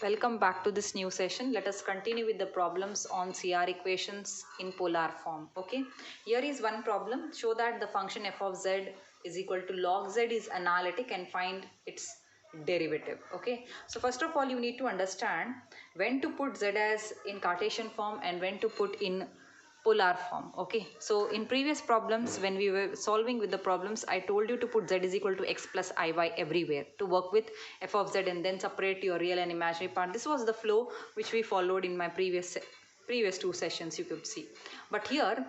Welcome back to this new session. Let us continue with the problems on CR equations in polar form. Okay, here is one problem. Show that the function f of z is equal to log z is analytic and find its derivative. Okay, so first of all you need to understand when to put z as in Cartesian form and when to put in polar form. Okay, so in previous problems when we were solving with the problems, I told you to put z is equal to x plus iy everywhere to work with f of z and then separate your real and imaginary part. This was the flow which we followed in my previous two sessions, you could see. But here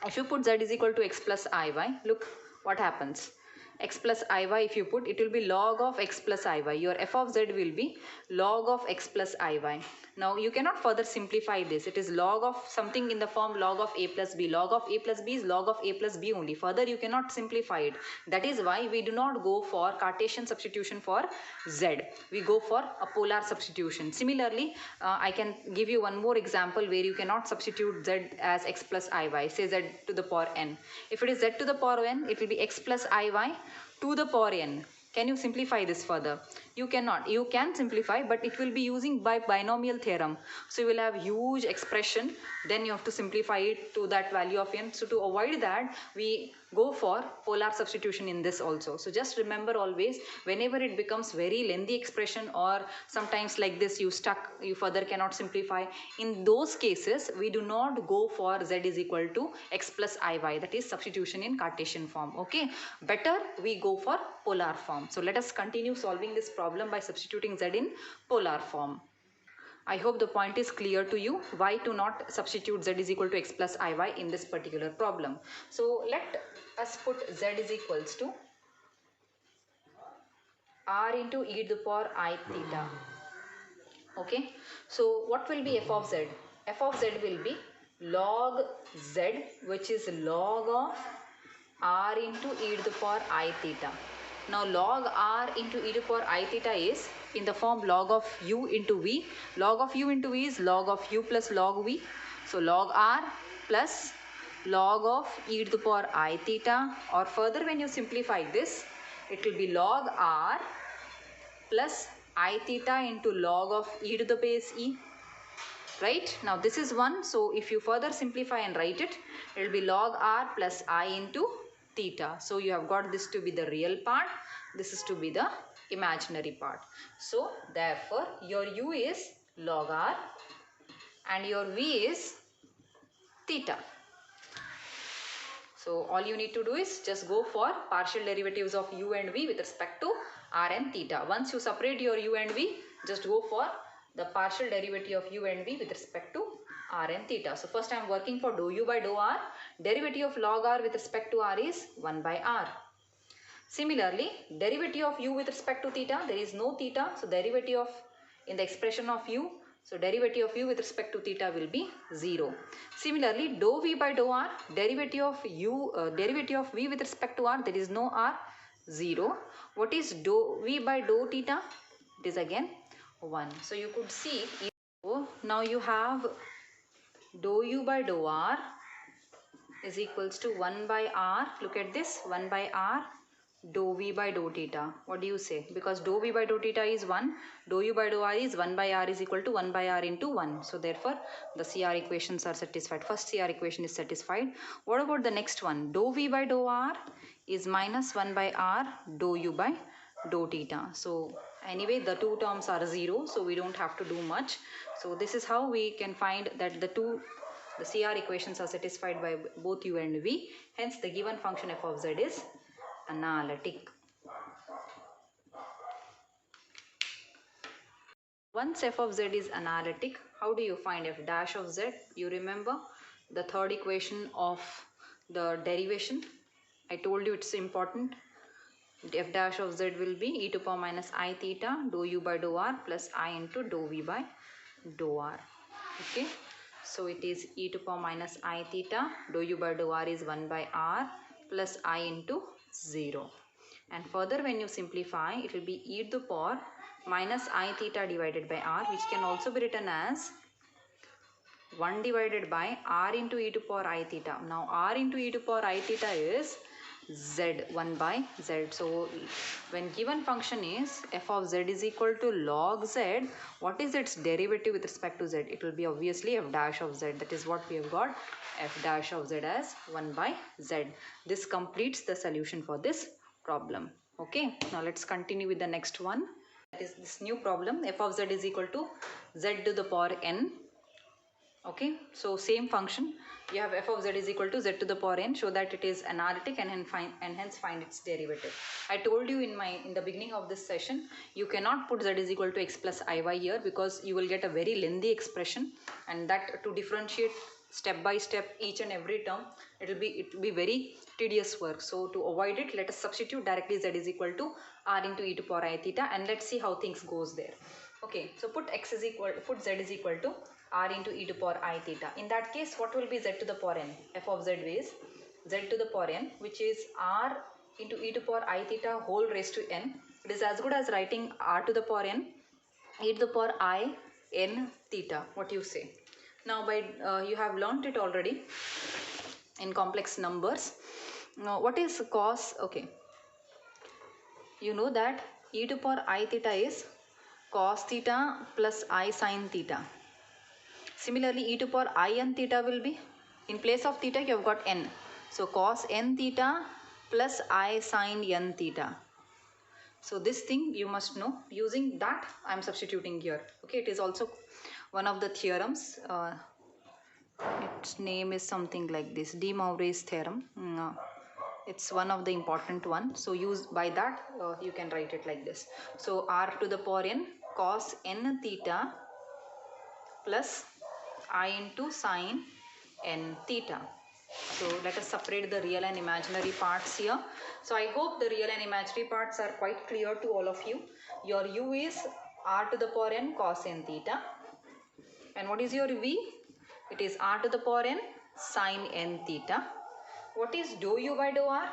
if you put z is equal to x plus iy, look what happens. X plus iy, if you put, it will be log of x plus iy. Your f of z will be log of x plus iy. Now you cannot further simplify this. It is log of something in the form log of a plus b. Log of a plus b is log of a plus b only. Further you cannot simplify it. That is why we do not go for Cartesian substitution for z. We go for a polar substitution. Similarly, I can give you one more example where you cannot substitute z as x plus iy. Say z to the power n. If it is z to the power n, it will be x plus iy to the power n. Can you simplify this further? You cannot. You can simplify, but it will be using by binomial theorem. So you will have huge expression. Then you have to simplify it to that value of n. So to avoid that, we go for polar substitution in this also. So just remember always, whenever it becomes very lengthy expression or sometimes like this you stuck, you further cannot simplify. In those cases, we do not go for z is equal to x plus iy. That is substitution in Cartesian form. Okay. Better we go for polar form. So let us continue solving this problem by substituting z in polar form. I hope the point is clear to you why to not substitute z is equal to x plus iy in this particular problem. So let us put z is equals to r into e to the power I theta. Okay, so what will be f of z? F of z will be log z, which is log of r into e to the power I theta. Now log r into e to the power I theta is in the form log of u into v. Log of u into v is log of u plus log v. So log r plus log of e to the power I theta, or further when you simplify this, it will be log r plus I theta into log of e to the base e. Right, now this is 1, so if you further simplify and write it, it will be log r plus I into theta. So you have got this to be the real part, this is to be the imaginary part. So therefore your u is log r and your v is theta. So all you need to do is just go for partial derivatives of u and v with respect to r and theta. Once you separate your u and v, just go for the partial derivative of u and v with respect to r and theta. So first I am working for dou u by dou r. Derivative of log r with respect to r is 1 by r. Similarly, derivative of u with respect to theta, there is no theta. So derivative of, in the expression of u, so derivative of u with respect to theta will be 0. Similarly, dou v by dou r, derivative of u, derivative of v with respect to r, there is no r, 0. What is dou v by dou theta? It is again 1. So you could see, now you have dou u by dou r is equals to 1 by r. Look at this, 1 by r dou v by dou theta. What do you say? Because dou v by dou theta is 1, dou u by dou r is 1 by r is equal to 1 by r into 1. So therefore the CR equations are satisfied. First CR equation is satisfied. What about the next one? Dou v by dou r is minus 1 by r dou u by dou theta. So anyway the two terms are 0, so we don't have to do much. So this is how we can find that the CR equations are satisfied by both u and v. Hence the given function f of z is analytic. Once f of z is analytic, how do you find f dash of z? You remember the third equation of the derivation. I told you it's important. F dash of z will be e to the power minus I theta dou u by dou r plus I into dou v by dou r. Okay, so it is e to the power minus I theta dou u by dou r is 1 by r plus I into 0. And further when you simplify, it will be e to the power minus I theta divided by r, which can also be written as 1 divided by r into e to the power I theta. Now r into e to the power I theta is z, 1 by z. So when given function is f of z is equal to log z, what is its derivative with respect to z? It will be obviously f dash of z. That is what we have got, f dash of z as 1 by z. This completes the solution for this problem. Okay, now let's continue with the next one. That is this new problem, f of z is equal to z to the power n. Okay, so same function, you have f of z is equal to z to the power n, show that it is analytic and hence find its derivative. I told you in the beginning of this session, you cannot put z is equal to x plus iy here because you will get a very lengthy expression, and that to differentiate step by step each and every term, it will be very tedious work. So to avoid it, let us substitute directly z is equal to r into e to power I theta, and let's see how things goes there. Okay, so put z is equal to r into e to power I theta. In that case, what will be z to the power n? F of z is z to the power n, which is r into e to power I theta whole raised to n. It is as good as writing r to the power n, e to the power I n theta. What you say? Now by you have learnt it already in complex numbers. Now what is cos? Okay, you know that e to power I theta is cos theta plus I sin theta. Similarly, e to power I n theta will be, in place of theta you have got n. So cos n theta plus I sin n theta. So this thing you must know. Using that I am substituting here. Okay, it is also one of the theorems. Its name is something like this, De Moivre's theorem. It's one of the important one. So use by that you can write it like this. So r to the power n cos n theta plus I into sin n theta. So let us separate the real and imaginary parts here. So I hope the real and imaginary parts are quite clear to all of you. Your u is r to the power n cos n theta. And what is your v? It is r to the power n sin n theta. What is dou u by dou r?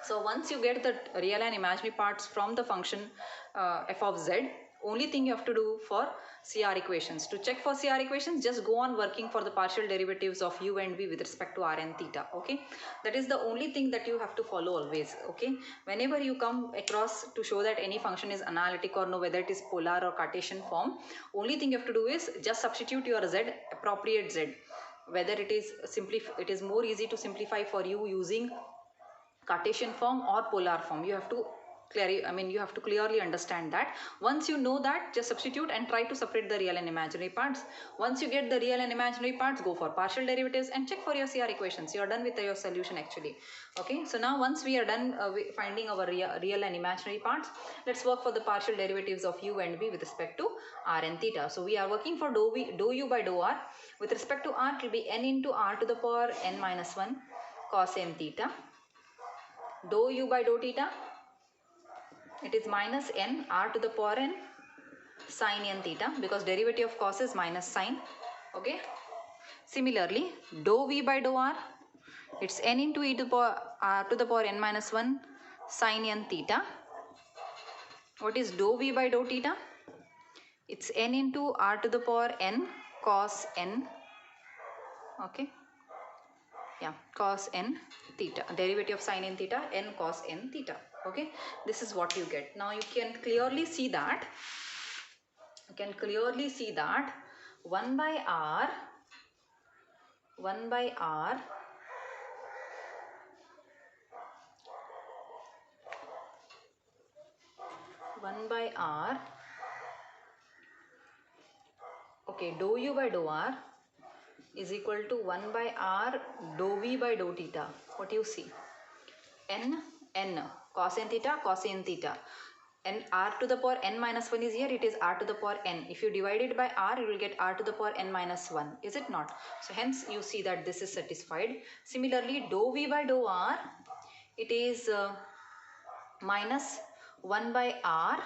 So once you get the real and imaginary parts from the function f of z, only thing you have to do for CR equations. To check for CR equations, just go on working for the partial derivatives of u and v with respect to r and theta. Okay, that is the only thing that you have to follow always. Okay, whenever you come across to show that any function is analytic or no, whether it is polar or Cartesian form, only thing you have to do is just substitute your z, appropriate z. Whether it is more easy to simplify for you using Cartesian form or polar form. You have to clearly understand that. Once you know that, just substitute and try to separate the real and imaginary parts. Once you get the real and imaginary parts, go for partial derivatives and check for your CR equations. You are done with your solution actually. Okay, so now once we are done finding our real and imaginary parts, let's work for the partial derivatives of u and v with respect to r and theta. So we are working for dou u by dou r. With respect to r, it will be n into r to the power n minus 1 cos n theta. Dou u by dou theta, it is minus n r to the power n sin n theta, because derivative of cos is minus sin. Okay. Similarly, dou v by dou r, it's n into e to the power r to the power n minus 1 sin n theta. What is dou v by dou theta? It's n into r to the power n cos n. Okay. Yeah, cos n theta, derivative of sin n theta, n cos n theta. Okay, this is what you get. Now you can clearly see that 1 by r okay, dou u by dou r is equal to 1 by r dou v by dou theta. What do you see? n cos n theta, and r to the power n minus 1 is here. It is r to the power n. If you divide it by r, you will get r to the power n minus 1. Is it not? So hence you see that this is satisfied. Similarly, dou v by dou r, it is minus 1 by r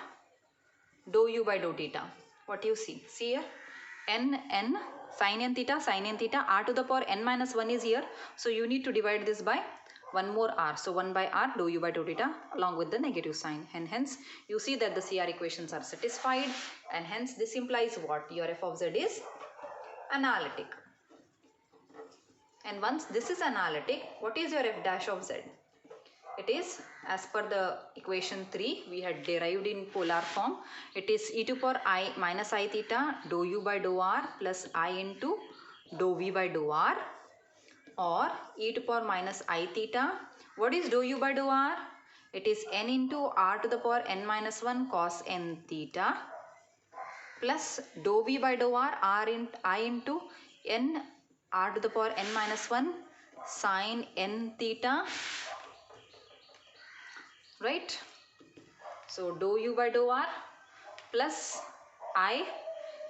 dou u by dou theta. What you see? See here, n sin n theta, r to the power n minus 1 is here. So you need to divide this by one more r. So 1 by r dou u by dou theta along with the negative sign. And hence you see that the CR equations are satisfied. And hence this implies what? Your f of z is analytic. And once this is analytic, what is your f dash of z? it is as per the equation 3 we had derived in polar form. It is e to power I minus I theta dou u by dou r plus I into dou v by dou r, or e to power minus I theta. What is dou u by dou r? It is n into r to the power n minus 1 cos n theta plus dou v by dou r, I into n r to the power n minus 1 sin n theta, right? So dou u by dou r plus I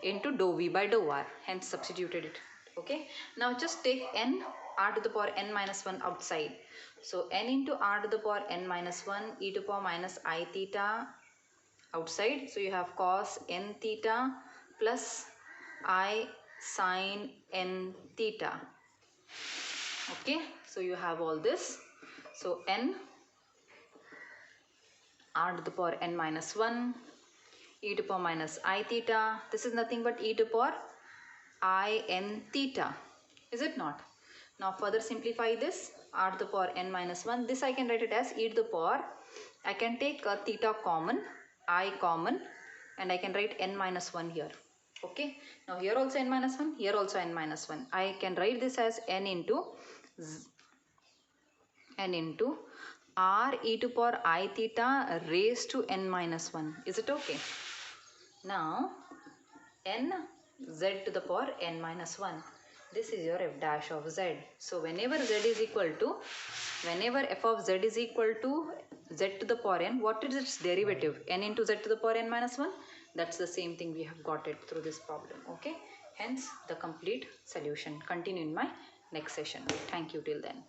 into dou v by dou r, hence substituted it. Okay, now just take n r to the power n minus 1 outside. So n into r to the power n minus 1 e to power minus I theta outside. So you have cos n theta plus I sin n theta. Okay, so you have all this. So n r to the power n minus 1 e to power minus I theta. This is nothing but e to power I n theta, is it not? Now further simplify this, r to the power n minus 1. This I can write it as e to the power, I can take a theta common, I common, and I can write n minus 1 here. Okay, now here also n minus 1, here also n minus 1. I can write this as n into r e to power I theta raised to n minus 1. Is it okay? Now n z to the power n minus 1. This is your f dash of z. So whenever f of z is equal to z to the power n, what is its derivative? N into z to the power n minus 1. That's the same thing we have got it through this problem. Okay. Hence the complete solution. Continue in my next session. Thank you till then.